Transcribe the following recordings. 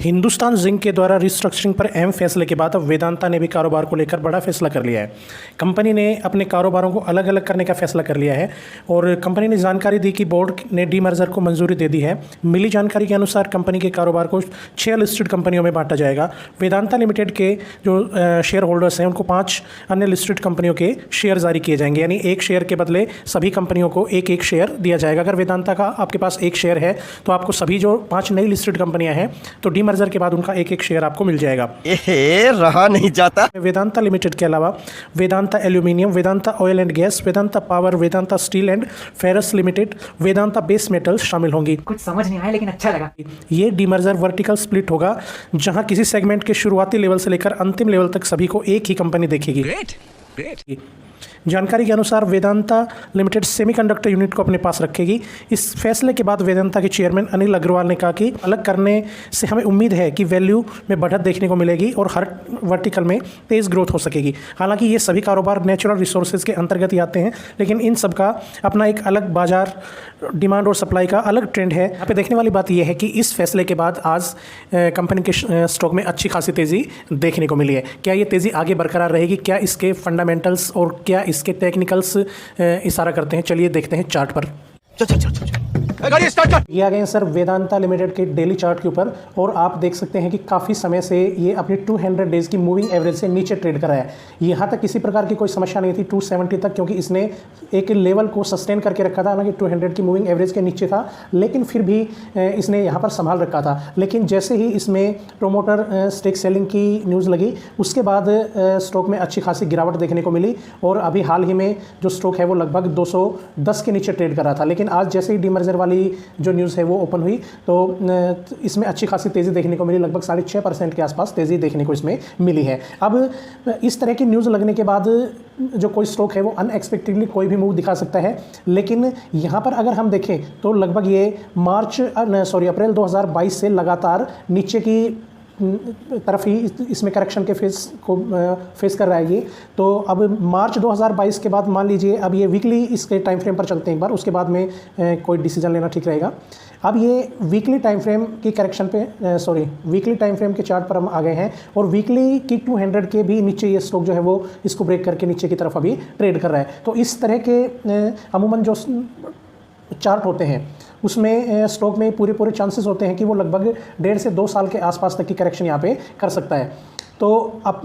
Hindustan zinc के द्वारा restructuring पर अहम फैसले के बाद अब वेदांता ने भी कारोबार को लेकर बड़ा फैसला कर लिया है। कंपनी ने अपने कारोबारों को अलग अलग करने का फैसला कर लिया है और कंपनी ने जानकारी दी कि बोर्ड ने डीमर्जर को मंजूरी दे दी है। मिली जानकारी के अनुसार कंपनी के कारोबार को 6 लिस्टेड कंपनियों में बांटा जाएगा। वेदांता लिमिटेड के जो शेयर होल्डर्स हैं उनको 5 अन्य लिस्टेड कंपनियों के शेयर जारी किए जाएंगे, यानी एक शेयर के बदले सभी कंपनियों को एक एक शेयर दिया जाएगा। अगर वेदांता का आपके पास एक शेयर है तो आपको सभी जो 5 नई लिस्टेड कंपनियां हैं तो डीमर्जर के बाद उनका एक एक शेयर आपको मिल जाएगा। रहा नहीं जाता। वेदांता लिमिटेड के अलावा Vedanta aluminium, Vedanta oil and gas, Vedanta power, Vedanta steel and ferrous limited, Vedanta base metals शामिल होंगी। कुछ समझ नहीं आया लेकिन अच्छा लगा। ये डीमर्जर वर्टिकल स्प्लिट होगा जहां किसी सेगमेंट के शुरुआती लेवल से लेकर अंतिम लेवल तक सभी को एक ही कंपनी देखेगी। जानकारी के अनुसार वेदांता लिमिटेड सेमीकंडक्टर यूनिट को अपने पास रखेगी। इस फैसले के बाद वेदांता के चेयरमैन अनिल अग्रवाल ने कहा कि अलग करने से हमें उम्मीद है कि वैल्यू में बढ़त देखने को मिलेगी और हर वर्टिकल में तेज़ ग्रोथ हो सकेगी। हालांकि ये सभी कारोबार नेचुरल रिसोर्सेज के अंतर्गत ही आते हैं, लेकिन इन सब का अपना एक अलग बाजार डिमांड और सप्लाई का अलग ट्रेंड है। यहाँ पे देखने वाली बात यह है कि इस फैसले के बाद आज कंपनी के स्टॉक में अच्छी खासी तेज़ी देखने को मिली है। क्या ये तेज़ी आगे बरकरार रहेगी? क्या इसके फंडामेंटल्स और क्या इसके टेक्निकल्स इशारा करते हैं? चलिए देखते हैं चार्ट पर। ये आ गए हैं सर वेदांता लिमिटेड के डेली चार्ट के ऊपर और आप देख सकते हैं कि काफ़ी समय से ये अपनी 200 डेज़ की मूविंग एवरेज से नीचे ट्रेड कर रहा है। यहाँ तक किसी प्रकार की कोई समस्या नहीं थी 270 तक, क्योंकि इसने एक लेवल को सस्टेन करके रखा था। हालांकि 200 की मूविंग एवरेज के नीचे था, लेकिन फिर भी इसने यहाँ पर संभाल रखा था। लेकिन जैसे ही इसमें प्रोमोटर स्टेक सेलिंग की न्यूज़ लगी उसके बाद स्टॉक में अच्छी खासी गिरावट देखने को मिली और अभी हाल ही में जो स्टॉक है वो लगभग 210 के नीचे ट्रेड कर रहा था। लेकिन आज जैसे ही डीमर्जर वाली जो न्यूज़ है वो ओपन हुई तो इसमें अच्छी खासी तेज़ी देखने को मिली। लगभग 6.5% के आसपास तेज़ी देखने को इसमें मिली है। अब इस तरह की न्यूज़ लगने के बाद जो कोई स्टॉक है वो अनएक्सपेक्टेडली कोई भी मूव दिखा सकता है, लेकिन यहाँ पर अगर हम देखें तो लगभग ये अप्रैल 2022 से लगातार नीचे की तरफ ही इसमें करेक्शन के फेस कर रहा है ये। तो अब मार्च 2022 के बाद मान लीजिए अब ये वीकली इसके टाइम फ्रेम पर चलते हैं एक बार, उसके बाद में कोई डिसीजन लेना ठीक रहेगा। अब ये वीकली टाइम फ्रेम की करेक्शन पे वीकली टाइम फ्रेम के चार्ट पर हम आ गए हैं और वीकली की 200 के भी नीचे ये स्टॉक जो है वो इसको ब्रेक करके नीचे की तरफ अभी ट्रेड कर रहा है। तो इस तरह के अमूमन जो चार्ट होते हैं उसमें स्टॉक में पूरे चांसेस होते हैं कि वो लगभग 1.5 से 2 साल के आसपास तक की करेक्शन यहाँ पे कर सकता है। तो अब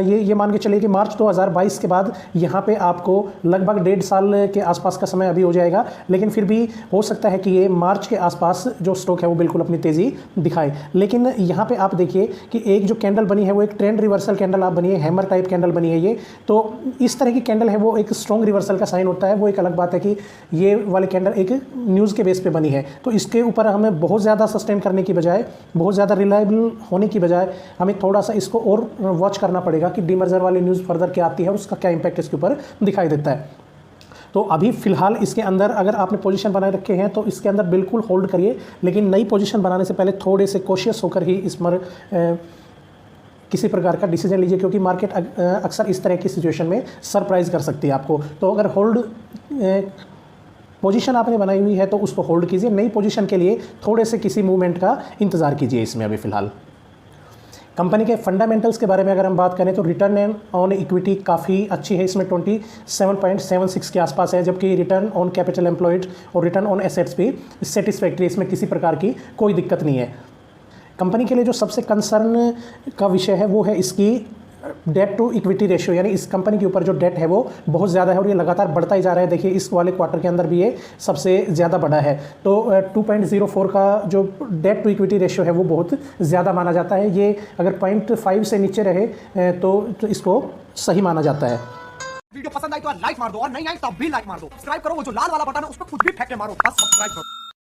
ये मान के चलिए कि मार्च 2022 के बाद यहाँ पे आपको लगभग 1.5 साल के आसपास का समय अभी हो जाएगा, लेकिन फिर भी हो सकता है कि ये मार्च के आसपास जो स्टॉक है वो बिल्कुल अपनी तेज़ी दिखाए। लेकिन यहाँ पे आप देखिए कि एक जो कैंडल बनी है वो एक ट्रेंड रिवर्सल कैंडल आप बनी है, हैमर टाइप कैंडल बनी है ये। तो इस तरह की कैंडल है वो एक स्ट्रॉन्ग रिवर्सल का साइन होता है। वो एक अलग बात है कि ये वाली कैंडल एक न्यूज़ के बेस पे बनी है, तो इसके ऊपर हमें बहुत ज़्यादा सस्टेन करने की बजाय, बहुत ज़्यादा रिलायबल होने की बजाय हमें थोड़ा सा इसको और वॉच करना पड़ेगा कि डीमर्जर वाली न्यूज़ फर्दर क्या आती है और उसका क्या इंपैक्ट इसके ऊपर दिखाई देता है। तो अभी फिलहाल इसके अंदर अगर आपने पोजीशन बनाए रखे हैं तो इसके अंदर बिल्कुल होल्ड करिए, लेकिन नई पोजीशन बनाने से पहले थोड़े से कोशियस होकर ही इस पर किसी प्रकार का डिसीजन लीजिए, क्योंकि मार्केट अक्सर इस तरह की सिचुएशन में सरप्राइज़ कर सकती है आपको। तो अगर होल्ड पोजीशन आपने बनाई हुई है तो उसको होल्ड कीजिए, नई पोजीशन के लिए थोड़े से किसी मूवमेंट का इंतज़ार कीजिए इसमें अभी फ़िलहाल। कंपनी के फंडामेंटल्स के बारे में अगर हम बात करें तो रिटर्न ऑन इक्विटी काफ़ी अच्छी है, इसमें 27.76 के आसपास है, जबकि रिटर्न ऑन कैपिटल एम्प्लॉयड और रिटर्न ऑन एसेट्स भी सेटिस्फैक्ट्री, इसमें किसी प्रकार की कोई दिक्कत नहीं है। कंपनी के लिए जो सबसे कंसर्न का विषय है वो है इसकी डेट टू इक्विटी रेशियो, यानी इस कंपनी के ऊपर जो डेट है वो बहुत ज़्यादा है और ये लगातार बढ़ता ही जा रहा है। देखिए इस वाले क्वार्टर के अंदर भी ये सबसे ज़्यादा बढ़ा है। तो 2.04 का जो डेट टू इक्विटी रेशियो है वो बहुत ज़्यादा माना जाता है। ये अगर 0.5 से नीचे रहे तो इसको सही माना जाता है। वीडियो पसंद आई तो लाइक मार दो और नहीं आई तब भी लाइक मार दो। सब्सक्राइब करो, वो जो लाल वाला बटन है उस पर कुछ भी फेंक के मारो, बस सब्सक्राइब करो।